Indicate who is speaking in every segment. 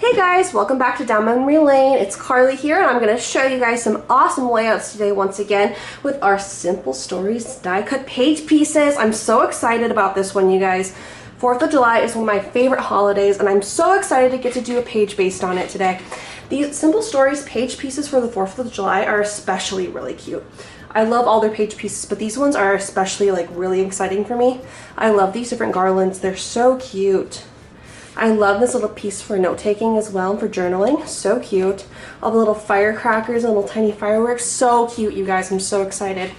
Speaker 1: Hey guys, welcome back to Down Memory Lane. It's Carly here, and I'm going to show you guys some awesome layouts today once again with our Simple Stories die cut page pieces. I'm so excited about this one, you guys. 4th of July is one of my favorite holidays, and I'm so excited to get to do a page based on it today. These Simple Stories page pieces for the 4th of July are especially really cute. I love all their page pieces, but these ones are especially really exciting for me. I love these different garlands. They're so cute. I love this little piece for note-taking as well, for journaling. So cute. All the little firecrackers and little tiny fireworks. So cute, you guys. I'm so excited.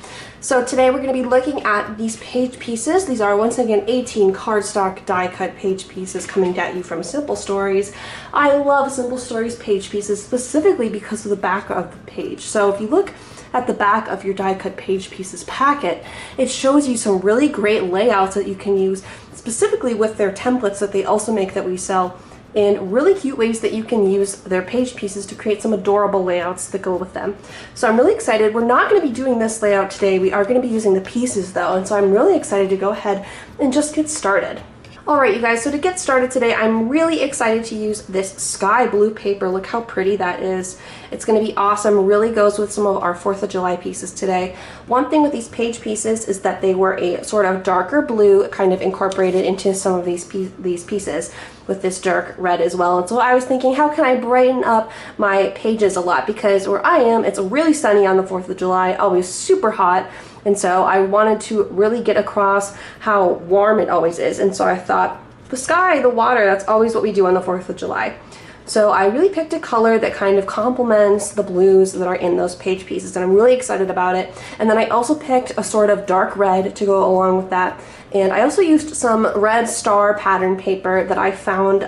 Speaker 1: So today we're going to be looking at these page pieces. These are, once again, 18 cardstock die-cut page pieces coming at you from Simple Stories. I love Simple Stories page pieces specifically because of the back of the page. So if you look at the back of your die-cut page pieces packet, it shows you some really great layouts that you can use specifically with their templates that they also make that we sell, and really cute ways that you can use their page pieces to create some adorable layouts that go with them. So I'm really excited. We're not going to be doing this layout today. We are going to be using the pieces though, and so I'm really excited to go ahead and just get started. Alright you guys, so to get started today, I'm really excited to use this sky blue paper. Look how pretty that is. It's going to be awesome. Really goes with some of our 4th of July pieces today. One thing with these page pieces is that they were a sort of darker blue kind of incorporated into some of these pieces with this dark red as well. And so I was thinking, how can I brighten up my pages a lot? Because where I am, it's really sunny on the 4th of July, always super hot. And so I wanted to really get across how warm it always is. And so I thought, the sky, the water, that's always what we do on the 4th of July. So I really picked a color that kind of complements the blues that are in those page pieces, and I'm really excited about it. And then I also picked a sort of dark red to go along with that. And I also used some red star pattern paper that I found,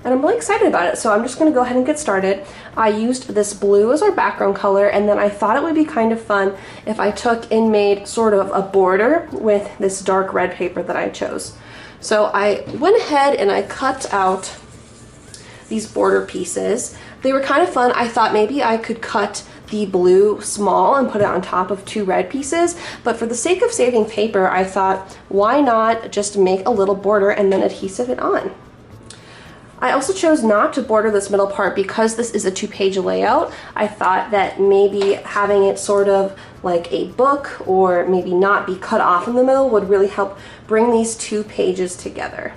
Speaker 1: and I'm really excited about it. So I'm just going to go ahead and get started. I used this blue as our background color, and then I thought it would be kind of fun if I took and made sort of a border with this dark red paper that I chose. So I went ahead and I cut out these border pieces. They were kind of fun. I thought maybe I could cut the blue small and put it on top of 2 red pieces, but for the sake of saving paper, I thought, why not just make a little border and then adhesive it on? I also chose not to border this middle part because this is a 2-page layout. I thought that maybe having it sort of like a book, or maybe not be cut off in the middle, would really help bring these 2 pages together.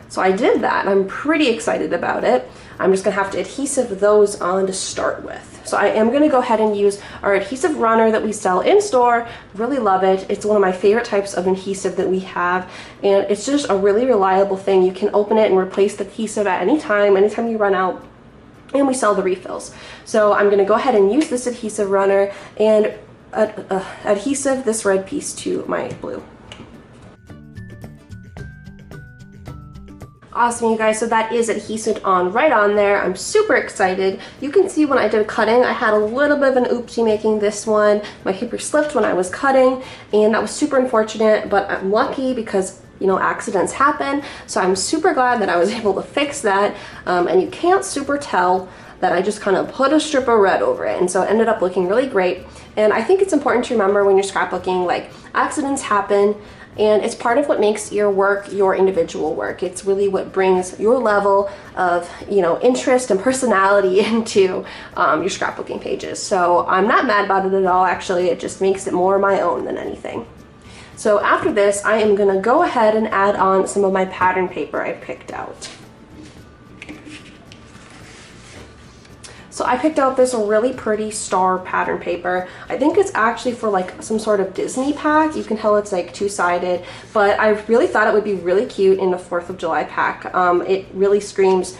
Speaker 1: So I did that. I'm pretty excited about it. I'm just going to have to adhesive those on to start with. So I am going to go ahead and use our adhesive runner that we sell in store. Really love it. It's one of my favorite types of adhesive that we have, and it's just a really reliable thing. You can open it and replace the adhesive at any time you run out, and we sell the refills. So I'm going to go ahead and use this adhesive runner and adhesive this red piece to my blue. Awesome, you guys, so that is adhesed on right on there. I'm super excited. You can see when I did cutting, I had a little bit of an oopsie making this one. My paper slipped when I was cutting, and that was super unfortunate, but I'm lucky because, you know, accidents happen. So I'm super glad that I was able to fix that, and you can't super tell that I just kind of put a strip of red over it, and so it ended up looking really great. And I think it's important to remember when you're scrapbooking, like, accidents happen, and it's part of what makes your work your individual work. It's really what brings your level of, you know, interest and personality into your scrapbooking pages. So I'm not mad about it at all, actually. It just makes it more my own than anything. So after this, I am going to go ahead and add on some of my pattern paper I picked out. So I picked out this really pretty star pattern paper. I think it's actually for like some sort of Disney pack. You can tell it's like 2-sided, but I really thought it would be really cute in the 4th of July pack. It really screams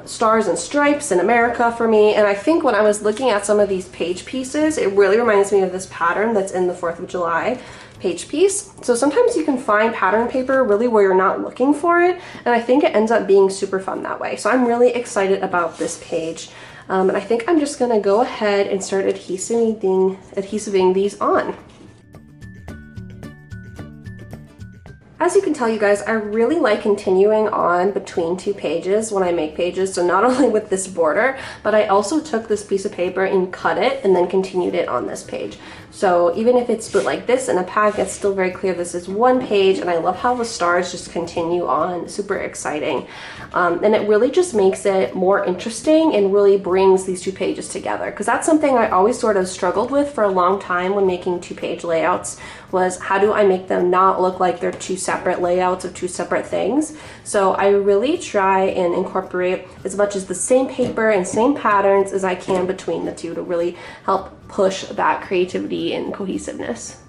Speaker 1: stars and stripes in America for me, and I think when I was looking at some of these page pieces, it really reminds me of this pattern that's in the 4th of July page piece. So sometimes you can find pattern paper really where you're not looking for it, and I think it ends up being super fun that way. So I'm really excited about this page. And I think I'm just going to go ahead and start adhesiving these on. As you can tell, you guys, I really like continuing on between 2 pages when I make pages. So not only with this border, but I also took this piece of paper and cut it and then continued it on this page. So even if it's split like this in a pack, it's still very clear this is one page, and I love how the stars just continue on. Super exciting. And it really just makes it more interesting and really brings these two pages together, because that's something I always sort of struggled with for a long time when making two-page layouts, was how do I make them not look like they're two separate layouts of two separate things. So I really try and incorporate as much as the same paper and same patterns as I can between the two to really help push that creativity and cohesiveness.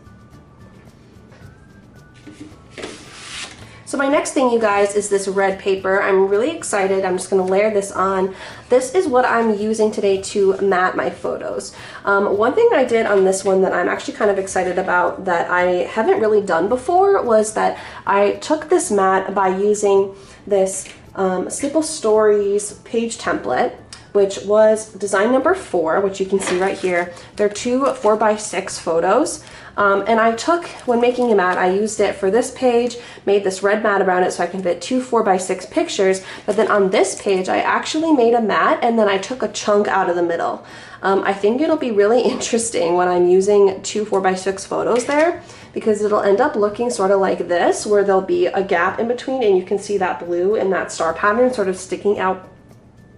Speaker 1: So my next thing, you guys, is this red paper. I'm really excited. I'm just going to layer this on. This is what I'm using today to mat my photos. One thing I did on this one that I'm actually kind of excited about that I haven't really done before was that I took this mat by using this SimpleStories page template, which was design number 4, which you can see right here. They're two 4x6 photos. And I took, when making a mat, I used it for this page, made this red mat around it so I can fit two 4x6 pictures. But then on this page, I actually made a mat and then I took a chunk out of the middle. I think it'll be really interesting when I'm using two 4x6 photos there, because it'll end up looking sort of like this, where there'll be a gap in between and you can see that blue and that star pattern sort of sticking out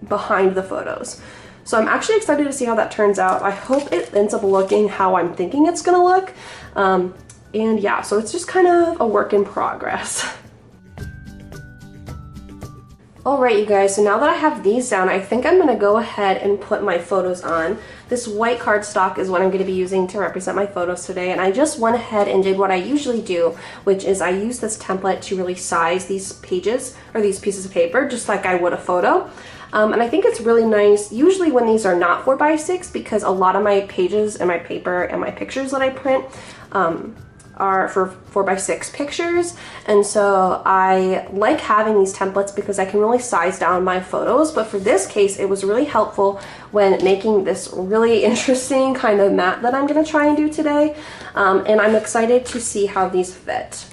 Speaker 1: behind the photos. So I'm actually excited to see how that turns out. I hope it ends up looking how I'm thinking it's gonna look. And yeah, so it's just kind of a work in progress. All right, you guys, so now that I have these down, I think I'm gonna go ahead and put my photos on. This white cardstock is what I'm gonna be using to represent my photos today, and I just went ahead and did what I usually do, which is I use this template to really size these pages, or these pieces of paper, just like I would a photo. And I think it's really nice, usually when these are not 4x6, because a lot of my pages and my paper and my pictures that I print are for 4x6 pictures. And so I like having these templates because I can really size down my photos. But for this case, it was really helpful when making this really interesting kind of mat that I'm gonna try and do today. And I'm excited to see how these fit.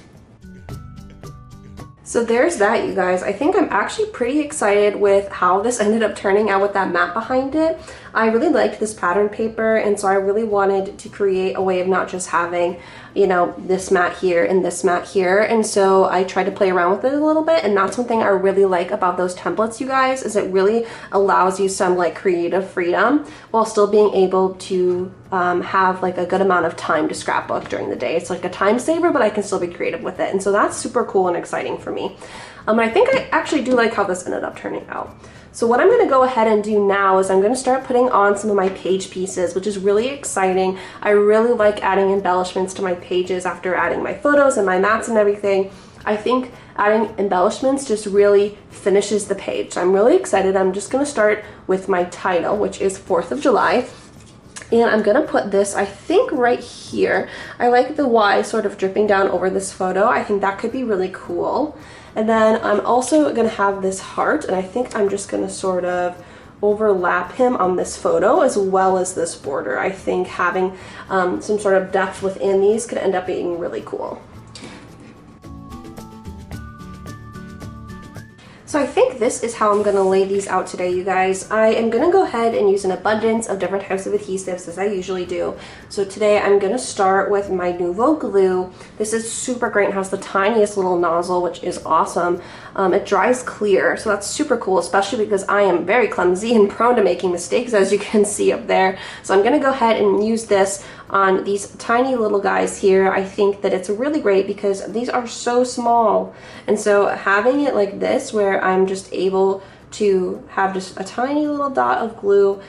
Speaker 1: So there's that, you guys. I think I'm actually pretty excited with how this ended up turning out with that mat behind it. I really liked this pattern paper, and so I really wanted to create a way of not just having, you know, this mat here and this mat here. And so I tried to play around with it a little bit, and that's one thing I really like about those templates, you guys, is it really allows you some like creative freedom while still being able to have like a good amount of time to scrapbook during the day. It's like a time saver, but I can still be creative with it. And so that's super cool and exciting for me. And I think I actually do like how this ended up turning out. So what I'm going to go ahead and do now is I'm going to start putting on some of my page pieces, which is really exciting. I really like adding embellishments to my pages after adding my photos and my mats and everything. I think adding embellishments just really finishes the page. So I'm really excited. I'm just going to start with my title, which is 4th of July. And I'm gonna put this, I think, right here. I like the Y sort of dripping down over this photo. I think that could be really cool. And then I'm also gonna have this heart, and I think I'm just gonna sort of overlap him on this photo as well as this border. I think having some sort of depth within these could end up being really cool. So I think this is how I'm going to lay these out today, you guys. I am going to go ahead and use an abundance of different types of adhesives as I usually do. So today I'm going to start with my Nuvo glue. This is super great and has the tiniest little nozzle, which is awesome. It dries clear, so that's super cool, especially because I am very clumsy and prone to making mistakes, as you can see up there. So I'm going to go ahead and use this on these tiny little guys here. I think that it's really great because these are so small, and so having it like this where I'm just able to have just a tiny little dot of glue,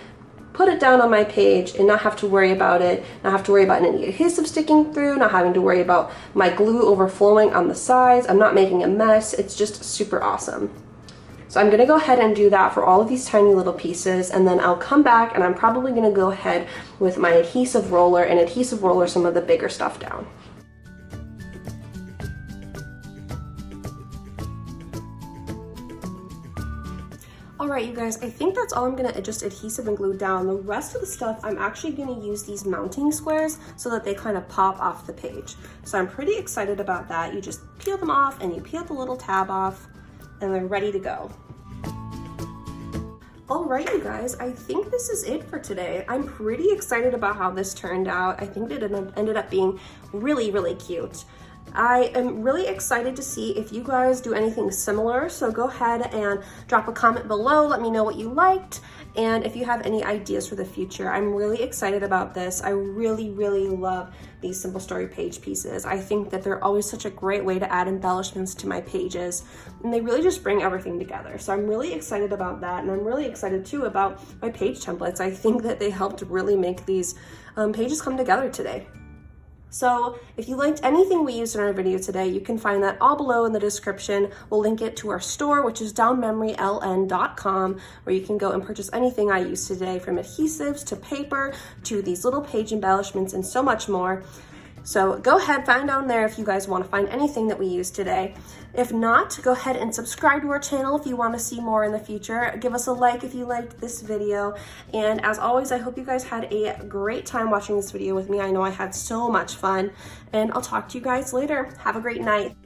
Speaker 1: put it down on my page and not have to worry about it, not have to worry about any adhesive sticking through, not having to worry about my glue overflowing on the sides. I'm not making a mess. It's just super awesome. So I'm going to go ahead and do that for all of these tiny little pieces, and then I'll come back and I'm probably going to go ahead with my adhesive roller and adhesive roller some of the bigger stuff down. Alright, you guys, I think that's all I'm going to just adhesive and glue down. The rest of the stuff, I'm actually going to use these mounting squares so that they kind of pop off the page. So I'm pretty excited about that. You just peel them off and you peel the little tab off and they're ready to go. All right, you guys, I think this is it for today. I'm pretty excited about how this turned out. I think that it ended up being really, really cute. I am really excited to see if you guys do anything similar, so go ahead and drop a comment below. Let me know what you liked, and if you have any ideas for the future. I'm really excited about this. I really, really love these Simple Story page pieces. I think that they're always such a great way to add embellishments to my pages, and they really just bring everything together. So I'm really excited about that, and I'm really excited too about my page templates. I think that they helped really make these pages come together today. So if you liked anything we used in our video today, you can find that all below in the description. We'll link it to our store, which is downmemoryln.com, where you can go and purchase anything I used today, from adhesives to paper to these little page embellishments and so much more. So go ahead, find down there if you guys want to find anything that we used today. If not, go ahead and subscribe to our channel if you want to see more in the future. Give us a like if you liked this video. And as always, I hope you guys had a great time watching this video with me. I know I had so much fun, and I'll talk to you guys later. Have a great night.